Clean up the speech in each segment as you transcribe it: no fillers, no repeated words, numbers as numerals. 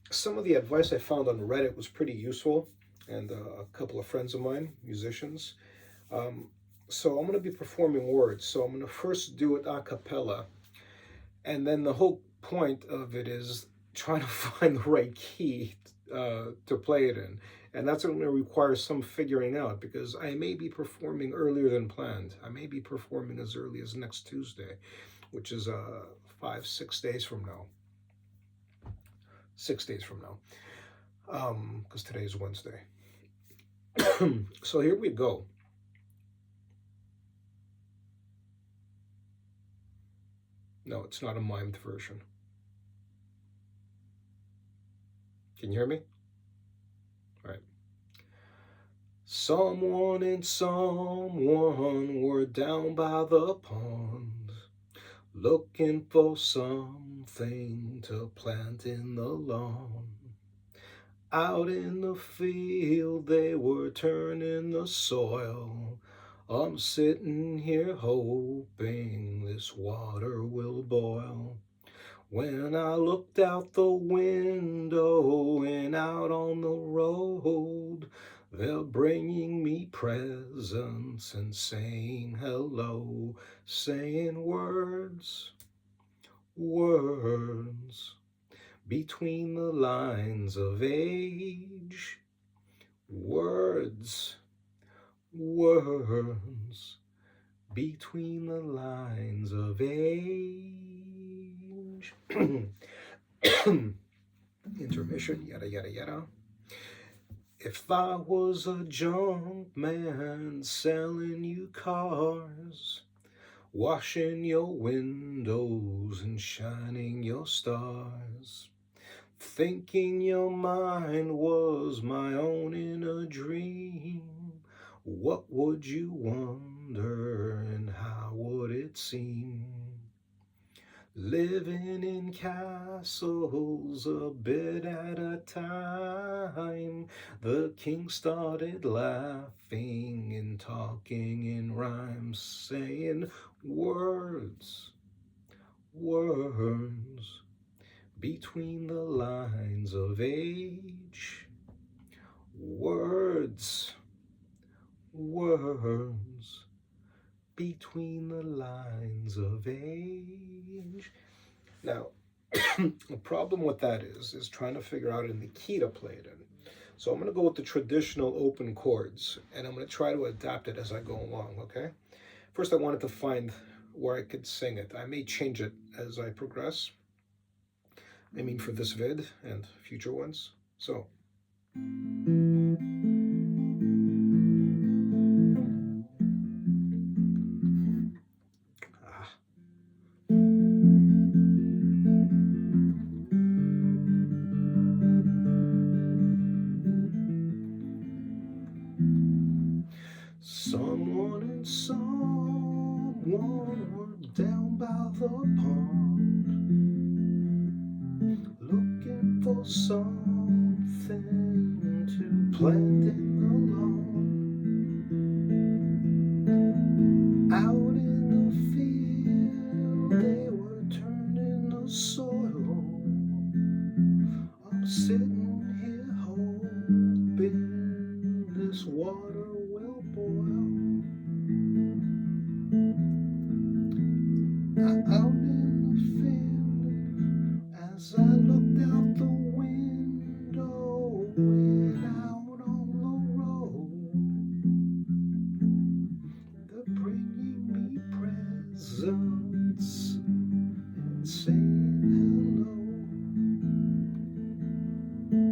Some of the advice I found on Reddit was pretty useful, and a couple of friends of mine, musicians. Um, so I'm going to be performing words. So I'm going to first do it a cappella, and then the whole point of it is trying to find the right key to play it in. And that's going to require some figuring out because I may be performing earlier than planned. I may be performing as early as next Tuesday, which is 5, 6 days from now. 6 days from now, because today is Wednesday. So here we go. No, it's not a mimed version. Can you hear me? All right. Someone and someone were down by the pond, looking for something to plant in the lawn. Out in the field they were turning the soil. I'm sitting here hoping this water will boil. When I looked out the window and out on the road, they're bringing me presents and saying hello, saying words, words, between the lines of age. Words, words, between the lines of age. Intermission, yada, yada, yada. If I was a junk man selling you cars, washing your windows and shining your stars, thinking your mind was my own in a dream, what would you wonder and how would it seem? Living in castles a bit at a time, the king started laughing and talking in rhymes, saying words, words, between the lines of age. Words, words, between the lines of age. Now, the problem with that is trying to figure out in the key to play it in. So I'm going to go with the traditional open chords, and I'm going to try to adapt it as I go along, okay? First, I wanted to find where I could sing it. I may change it as I progress. I mean, for this vid and future ones. So, ah. Someone and someone were down by the pond, looking for something to plant in the lawn. Out in the field they were turning the soil. I'm sitting here hoping this water will boil. Out in the field, as I looked out the window and out on the road, they're bringing me presents and saying hello.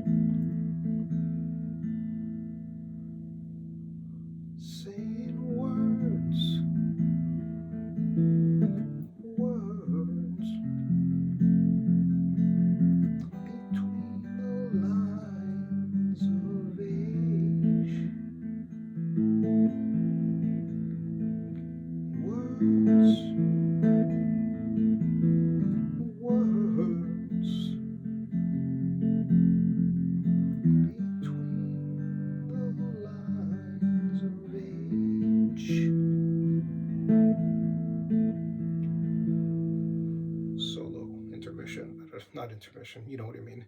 not intermission, you know what I mean.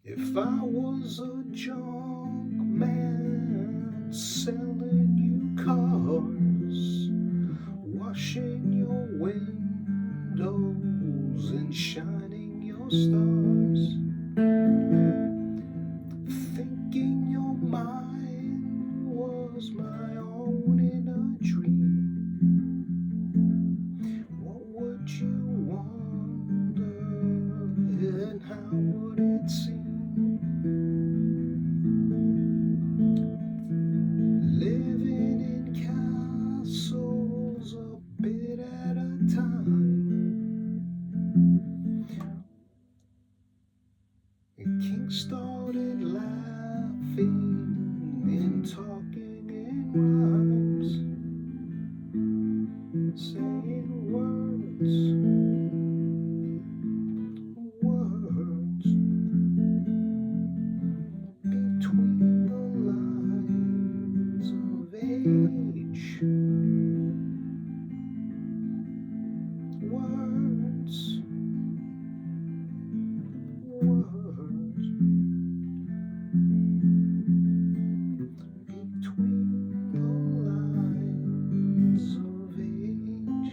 If I was a junk man selling you cars, washing your windows and shining your stars, thinking your mind was my own in a dream, what would you wonder and how would it seem? Living in castles a bit at a time. King started laughing and talking in rhymes, saying words, words between the lines of age. Words, words between the lines of age.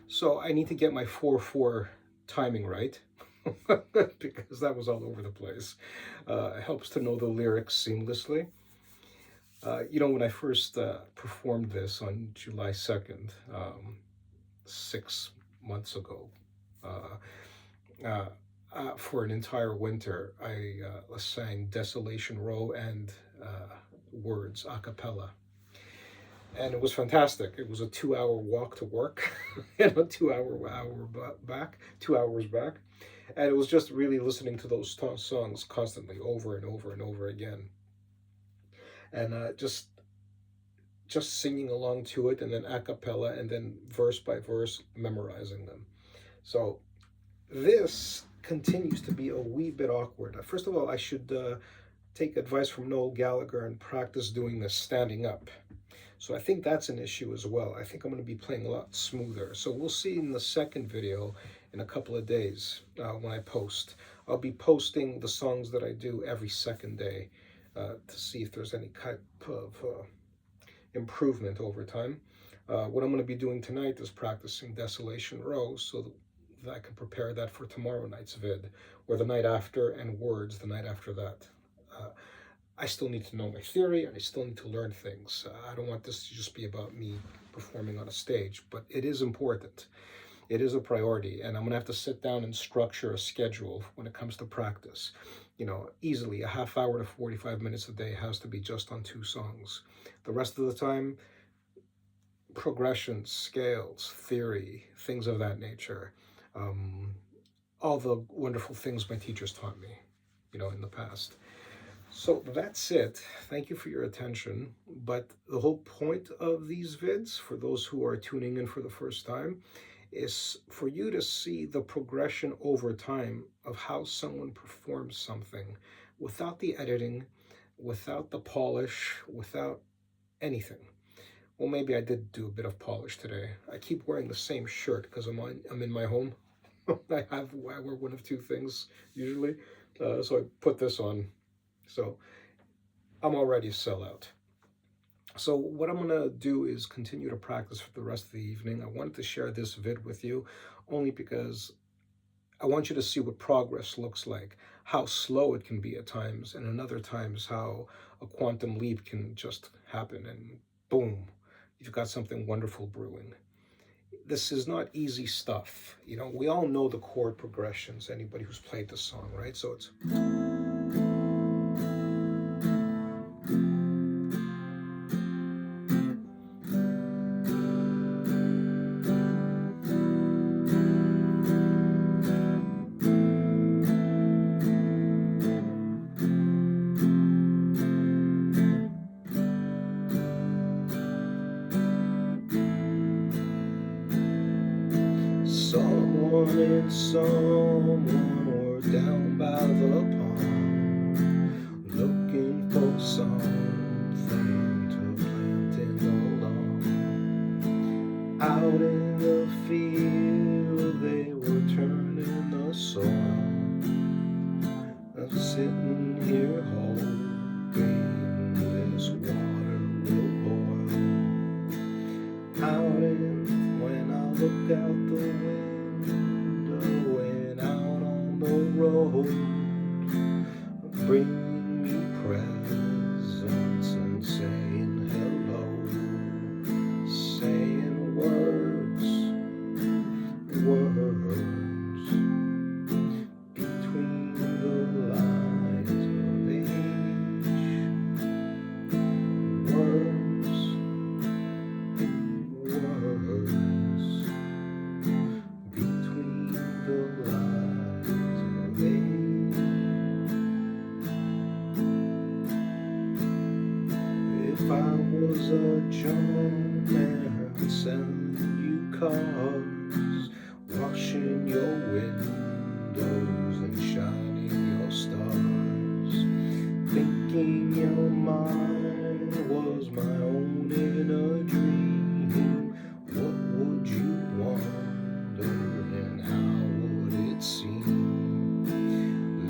So I need to get my 4/4 timing right because that was all over the place. It helps to know the lyrics seamlessly. When I first performed this on July 2nd, 6 months ago, uh, uh, for an entire winter, I sang Desolation Row and Words a cappella. And it was fantastic. It was a 2 hour walk to work and a 2 hour back, 2 hours back. And it was just really listening to those songs constantly over and over and over again. And just singing along to it, and then a cappella, and then verse by verse memorizing them. So this continues to be a wee bit awkward. First of all, I should take advice from Noel Gallagher and practice doing this standing up. So I think that's an issue as well. I think I'm going to be playing a lot smoother. So we'll see in the second video in a couple of days when I post. I'll be posting the songs that I do every second day to see if there's any type of improvement over time. What I'm going to be doing tonight is practicing Desolation Row so that I can prepare that for tomorrow night's vid, or the night after, and Words the night after that. I still need to know my theory, and I still need to learn things. I don't want this to just be about me performing on a stage, but it is important. It is a priority, and I'm going to have to sit down and structure a schedule when it comes to practice. Easily a half hour to 45 minutes a day has to be just on 2 songs. The rest of the time, progressions, scales, theory, things of that nature. All the wonderful things my teachers taught me, in the past. So that's it. Thank you for your attention. But the whole point of these vids, for those who are tuning in for the first time, is for you to see the progression over time of how someone performs something without the editing, without the polish, without anything. Well, maybe I did do a bit of polish today. I keep wearing the same shirt because I'm in my home. I wear one of 2 things usually, so I put this on. So I'm already a sellout. So what I'm going to do is continue to practice for the rest of the evening. I wanted to share this vid with you only because I want you to see what progress looks like, how slow it can be at times, and in other times how a quantum leap can just happen and boom, you've got something wonderful brewing. This is not easy stuff. We all know the chord progressions, anybody who's played the song, right? So it's... Someone and someone were down by the pond, looking for something to plant in the lawn. look out the window and out on the road, bringing me presents and saying hello, saying words, between the lines of age, words, between the lines of age. If I was a junk man selling you cars, washing your windows and shining your stars, thinking your mind was my own in a dream, what would you wonder and how would it seem?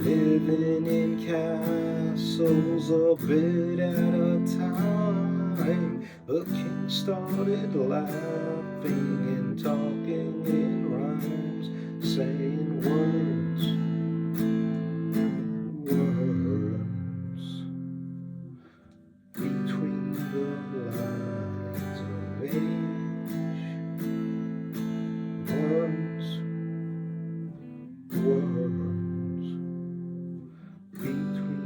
Living in castles a bit at a time, the king started laughing and talking in rhymes, saying words, between the lines of age, words, between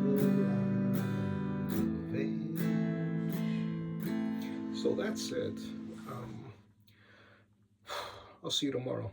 the lines of age. So that's it. I'll see you tomorrow.